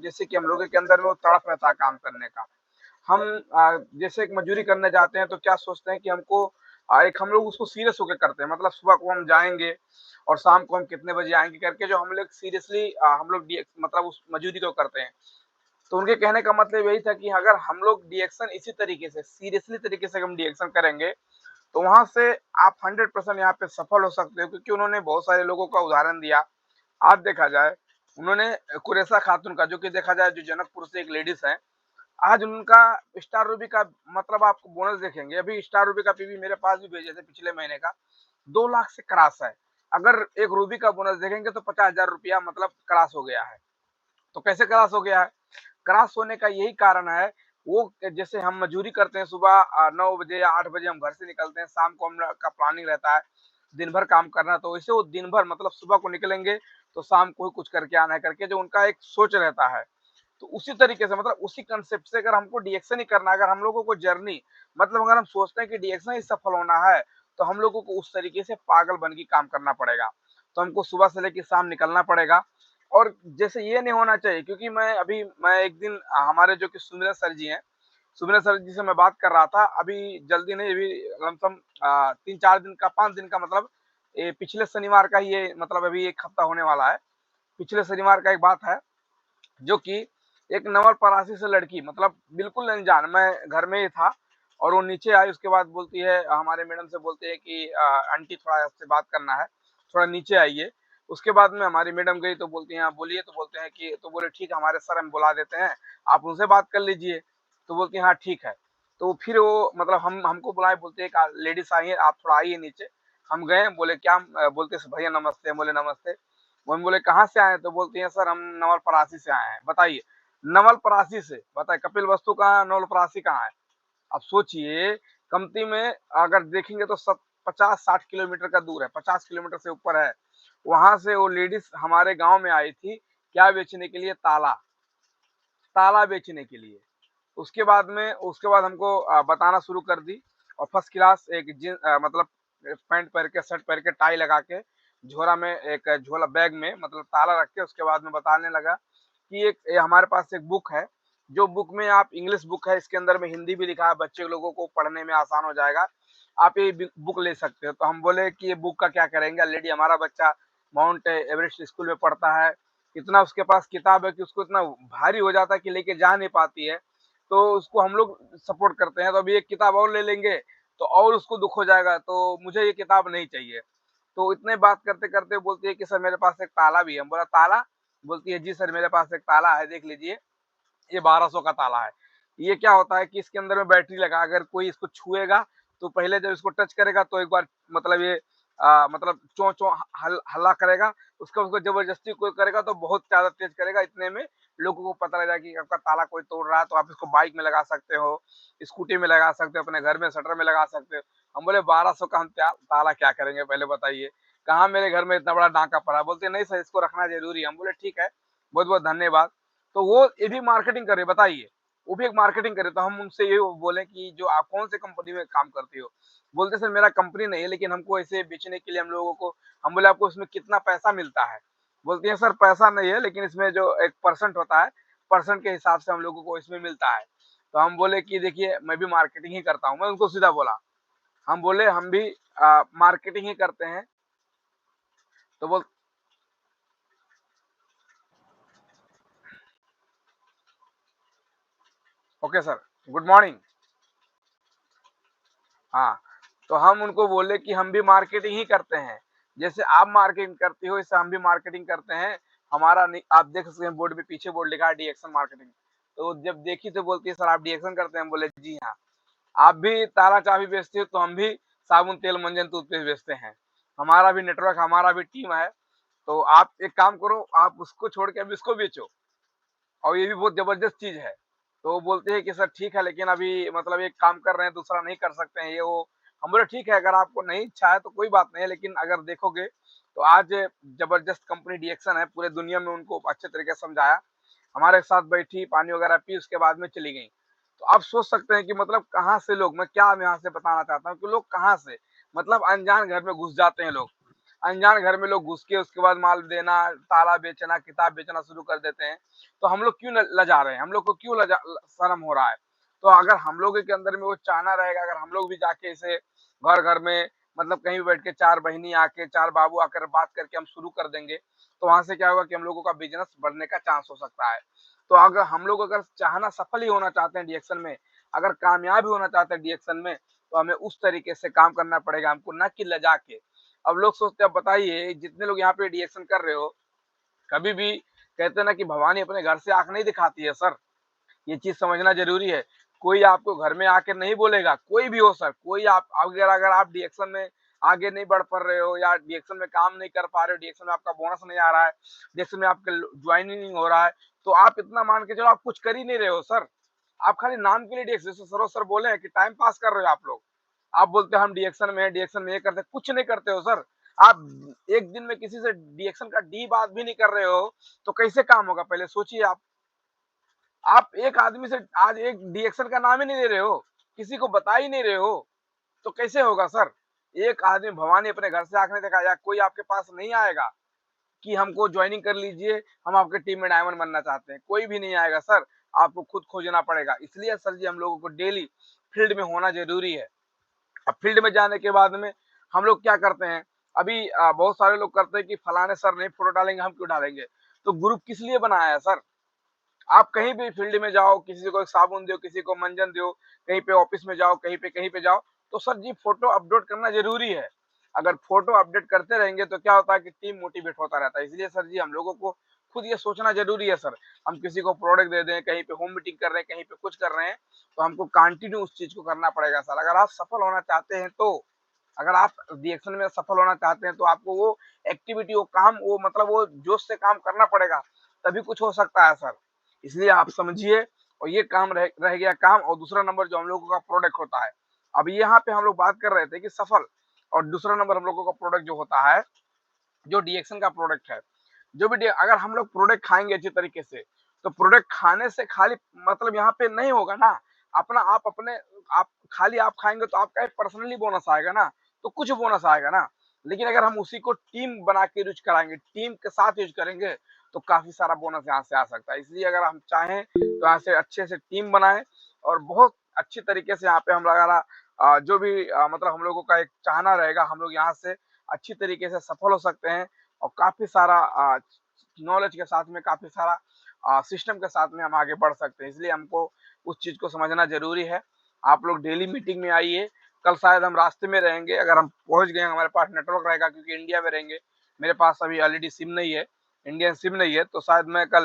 जैसे कि हम लोगों के अंदर में वो तड़प रहता है काम करने का। हम जैसे एक मजदूरी करने जाते हैं तो क्या सोचते हैं कि हमको एक हम लोग उसको सीरियस होके करते हैं, मतलब सुबह को हम जाएँगे और शाम को हम कितने बजे आएँगे करके जो हम लोग सीरियसली हम लोग मतलब उस मजदूरी को करते हैं। तो उनके कहने का मतलब यही था कि अगर हम लोग डिएक्शन इसी तरीके से सीरियसली तरीके से हम डिएक्शन करेंगे, तो वहाँ से आप 100% यहाँ पे सफल हो सकते हो, क्योंकि उन्होंने बहुत सारे लोगों का उदाहरण दिया। आज देखा जाए, उन्होंने कुरैशा खातून का, जो कि देखा जाए जो जनकपुर से एक लेडीज़ हैं, आज उनका स्टार रूबी का मतलब आपको बोनस देखेंगे। अभी स्टार रूबी का पीवी मेरे पास भी भेजे थे पिछले महीने का, 2 लाख से क्रॉस है। अगर एक रूबी का बोनस देखेंगे तो 50,000 रुपया मतलब क्रॉस हो गया है। तो कैसे क्रॉस हो गया है? क्रॉस होने का यही कारण है, वो जैसे हम मजदूरी करते हैं सुबह 9 बजे या 8 बजे हम घर से निकलते हैं, शाम को हम लोग का प्लानिंग रहता है, दिन भर काम करना, तो वैसे वो दिन भर मतलब सुबह को निकलेंगे, तो शाम को ही कुछ करके आना है करके जो उनका एक सोच रहता है। तो उसी तरीके से मतलब उसी कांसेप्ट से अगर हमको डीएक्शन ही करना है, अगर हम लोगों को जर्नी मतलब अगर हम सोचते हैं कि डीएक्शन ही सफल होना है, तो हम लोगों को उस तरीके से पागल बन के काम करना पड़ेगा। तो हमको सुबह से लेके शाम निकलना पड़ेगा और जैसे ये नहीं होना चाहिए, क्योंकि मैं एक दिन हमारे जो कि सुमिरन सर जी हैं, सुमिरन सर जी से मैं बात कर रहा था, अभी जल्दी नहीं, अभी लमसम 3-4 दिन का 5 दिन का मतलब ये पिछले शनिवार का ही ये मतलब अभी 1 हफ्ता होने वाला है। पिछले शनिवार का एक बात है, जो कि एक नवलपरासी से लड़की मतलब बिल्कुल अनजान, मैं घर में ही था और वो नीचे आई, उसके बाद बोलती है हमारे मैडम से बोलते हैं कि आंटी थोड़ा आपसे बात करना है, थोड़ा नीचे आइए। उसके बाद में हमारी मैडम गई तो बोलती हैं, हाँ बोलिए, तो बोलते हैं कि तो बोले ठीक है हमारे सर हम बुला देते हैं, आप उनसे बात कर लीजिए। तो बोलती हैं हाँ ठीक है। तो फिर वो मतलब हम हमको बुलाए, बोलते हैं एक लेडीज आई है, आप थोड़ा आइए नीचे। हम गए, बोले क्या, बोलते भैया नमस्ते, बोले नमस्ते। वो हम बोले कहाँ से आए हैं? तो बोलती हैं सर हम नवलपरासी से आए हैं। बताइए, नवलपरासी से, बताइए कपिलवस्तु कहाँ है, नवलपरासी कहाँ है? अब सोचिए, कमती में अगर देखेंगे तो सब 50-60 किलोमीटर का दूर है, 50 किलोमीटर से ऊपर है। वहां से वो लेडीज हमारे गांव में आई थी, क्या बेचने के लिए? ताला, ताला बेचने के लिए। उसके बाद हमको बताना शुरू कर दी और फर्स्ट क्लास एक मतलब पैंट पहन के, शर्ट पहन के, टाई लगा के, झोरा में एक झोला बैग में मतलब ताला रख के उसके बाद में बताने लगा कि एक ये हमारे पास एक बुक है, जो बुक में आप इंग्लिश बुक है, इसके अंदर में हिंदी भी लिखा है, बच्चे लोगों को पढ़ने में आसान हो जाएगा, आप ये बुक ले सकते हो। तो हम बोले कि ये बुक का क्या करेंगे? ऑलरेडी हमारा बच्चा माउंट एवरेस्ट स्कूल में पढ़ता है, इतना उसके पास किताब है कि उसको इतना भारी हो जाता है कि लेके जा नहीं पाती है, तो उसको हम लोग सपोर्ट करते हैं। तो अभी एक किताब और ले लेंगे तो और उसको दुख हो जाएगा, तो मुझे ये किताब नहीं चाहिए। तो इतने बात करते करते बोलती है कि सर मेरे पास एक ताला भी है। हम बोला ताला? बोलती है जी सर मेरे पास एक ताला है, देख लीजिए, ये 1200 का ताला है। ये क्या होता है कि इसके अंदर में बैटरी लगा, अगर कोई इसको छुएगा तो पहले जब इसको टच करेगा तो एक बार मतलब ये मतलब चों चों हल्ला करेगा, उसको जबरदस्ती कोई करेगा तो बहुत ज्यादा तेज करेगा, इतने में लोगों को पता लग जाएगा कि आपका ताला कोई तोड़ रहा है। तो आप इसको बाइक में लगा सकते हो, स्कूटी में लगा सकते हो, अपने घर में शटर में लगा सकते हो। हम बोले 1200 का हम ताला क्या करेंगे, पहले बताइए, कहाँ मेरे घर में इतना बड़ा डाका पड़ा? बोलते नहीं सर इसको रखना जरूरी है। हम बोले ठीक है, बहुत बहुत धन्यवाद। तो वो ये भी मार्केटिंग करे, बताइए, वो भी एक मार्केटिंग करे। तो हम उनसे ये बोले कि जो आप कौन से कंपनी में काम करती हो? बोलते सर मेरा कंपनी नहीं है, लेकिन हमको ऐसे बेचने के लिए हम लोगों को। हम बोले आपको इसमें कितना पैसा मिलता है? बोलती है सर पैसा नहीं है, लेकिन इसमें जो एक परसेंट होता है, परसेंट के हिसाब से हम लोगों को इसमें मिलता है। तो हम बोले कि देखिए मैं भी मार्केटिंग ही करता हूँ, मैं उनको सीधा बोला। हम बोले हम भी मार्केटिंग ही करते हैं। तो बोल ओके सर, गुड मॉर्निंग। हाँ, तो हम उनको बोले कि हम भी मार्केटिंग ही करते हैं। जैसे आप मार्केटिंग करती हो, वैसे हम भी मार्केटिंग करते हैं। हमारा नहीं, आप देख सकते हैं बोर्ड पे, पीछे बोर्ड लिखा है डीएक्शन मार्केटिंग। तो जब देखी तो बोलती है सर आप डीएक्शन करते हैं? हम बोले जी हाँ। आप भी ताला चाबी बेचते हो तो हम भी साबुन, तेल, मंजन, टूथपेस्ट बेचते हैं। हमारा भी नेटवर्क, हमारा भी टीम है। तो आप एक काम करो, आप उसको छोड़ के अब इसको बेचो। और ये भी बहुत ज़बरदस्त चीज़ है। तो वो बोलते हैं कि सर ठीक है, लेकिन अभी मतलब एक काम कर रहे हैं, दूसरा नहीं कर सकते हैं, ये वो। हम बोले ठीक है, अगर आपको नहीं इच्छा है तो कोई बात नहीं है, लेकिन अगर देखोगे तो आज ज़बरदस्त कंपनी डीएक्शन है, पूरे दुनिया में उनको अच्छे तरीके से समझाया। हमारे साथ बैठी, पानी वगैरह पी, उसके बाद में चली गईं। तो आप सोच सकते हैं कि मतलब कहाँ से लोग, मैं क्या यहाँ से बताना चाहता हूँ कि लोग कहाँ से मतलब अनजान घर में घुस जाते हैं लोग। अनजान घर में लोग घुस के उसके बाद माल देना, ताला बेचना, किताब बेचना शुरू कर देते हैं। तो हम लोग क्यों लजा रहे हैं? हम लोग को क्यों लजा शर्म हो रहा है? तो अगर हम लोगों के अंदर में वो चाहना रहेगा, अगर हम लोग भी जाके इसे घर-घर में मतलब कहीं भी बैठ के 4 बहिनी आके, 4 बाबू आकर बात करके हम शुरू कर देंगे, तो वहाँ से क्या होगा कि हम लोगों का बिज़नेस बढ़ने का चांस हो सकता है। तो अगर हम लोग अगर चाहना सफल ही होना चाहते हैं डीएक्शन में, अगर कामयाब ही होना चाहते हैं डीएक्शन में, तो हमें उस तरीके से काम करना पड़ेगा हमको, ना कि लजा के। अब लोग सोचते हैं, अब बताइए जितने लोग यहाँ पे डीएक्शन कर रहे हो, कभी भी कहते हैं ना कि भवानी अपने घर से आँख नहीं दिखाती है सर। ये चीज़ समझना ज़रूरी है। कोई आपको घर में आके नहीं बोलेगा, कोई भी हो सर, कोई आप अगर अगर आप डीएक्शन में आगे नहीं बढ़ पा रहे हो या डीएक्शन में काम नहीं कर पा रहे हो, डीएक्शन में आपका बोनस नहीं आ रहा है, डीएक्शन में आपके ज्वाइनिंग नहीं हो रहा है, तो आप इतना मान के चलो आप कुछ कर ही नहीं रहे हो सर। आप खाली नाम के लिए डीएक्शन जैसे सर बोले हैं कि टाइम पास कर रहे हो आप लोग। आप बोलते हैं हम डीएक्शन में हैं, डीएक्शन में ये करते हैं, कुछ नहीं करते हो सर। आप एक दिन में किसी से डीएक्शन का डी बात भी नहीं कर रहे हो, तो कैसे काम होगा पहले सोचिए आप। आप एक आदमी से आज एक डीएक्शन का नाम ही नहीं ले रहे हो, किसी को बता ही नहीं रहे हो, तो कैसे होगा सर? एक आदमी भवानी अपने घर से आँख नहीं दिखाया, कोई आपके पास नहीं आएगा कि हमको ज्वाइनिंग कर लीजिए, हम आपके टीम में डायमंड बनना चाहते हैं, कोई भी नहीं आएगा सर, आपको खुद खोजना पड़ेगा। इसलिए सर जी हम लोगों को डेली फील्ड में होना ज़रूरी है। अब फील्ड में जाने के बाद में हम लोग क्या करते हैं, अभी बहुत सारे लोग करते हैं कि फलाने सर नहीं फ़ोटो डालेंगे, हम क्यों डालेंगे? तो ग्रुप किस लिए बनाया है सर? आप कहीं भी फील्ड में जाओ, किसी को साबुन दो, किसी को मंजन दो, कहीं पे ऑफिस में जाओ, कहीं पे जाओ, तो सर जी फ़ोटो अपलोड करना ज़रूरी है। अगर फ़ोटो अपडेट करते रहेंगे तो क्या होता है कि टीम मोटिवेट होता रहता है। इसलिए सर जी हम लोगों को खुद ये सोचना ज़रूरी है सर। हम किसी को प्रोडक्ट दे दें, कहीं पे होम मीटिंग कर रहे हैं, कहीं पे कुछ कर रहे हैं, तो हमको कंटिन्यू उस चीज़ को करना पड़ेगा सर। अगर आप सफल होना चाहते हैं तो, अगर आप रिएक्शन में सफल होना चाहते हैं तो आपको वो एक्टिविटी, वो काम, वो मतलब वो जोश से काम करना पड़ेगा, तभी कुछ हो सकता है सर। इसलिए आप समझिए। और ये काम रह गया काम, और दूसरा नंबर जो हम लोगों का प्रोडक्ट होता है। अब यहाँ पे हम लोग बात कर रहे थे कि सफल, और दूसरा नंबर हम लोगों का प्रोडक्ट जो होता है, जो डीएक्शन का प्रोडक्ट है, जो भी अगर हम लोग प्रोडक्ट खाएँगे अच्छी तरीके से, तो प्रोडक्ट खाने से खाली मतलब यहाँ पे नहीं होगा ना, अपना आप अपने आप खाली आप खाएँगे तो आपका एक पर्सनली बोनस आएगा ना, तो कुछ बोनस आएगा ना। लेकिन अगर हम उसी को टीम बना के यूज़ कराएँगे, टीम के साथ यूज़ करेंगे, तो काफ़ी सारा बोनस यहाँ से आ सकता है। इसलिए अगर हम चाहें तो यहाँ से अच्छे से टीम बनाएँ, और बहुत अच्छी तरीके से यहाँ पे हम लगाना जो भी मतलब हम लोगों का एक चाहना रहेगा, हम लोग यहाँ से अच्छी तरीके से सफल हो सकते हैं, और काफ़ी सारा नॉलेज के साथ में, काफ़ी सारा सिस्टम के साथ में हम आगे बढ़ सकते हैं। इसलिए हमको उस चीज़ को समझना ज़रूरी है। आप लोग डेली मीटिंग में आइए। कल शायद हम रास्ते में रहेंगे, अगर हम पहुँच गए, हमारे पास नेटवर्क रहेगा क्योंकि इंडिया में रहेंगे। मेरे पास अभी ऑलरेडी सिम नहीं है, इंडियन सिम नहीं है, तो शायद मैं कल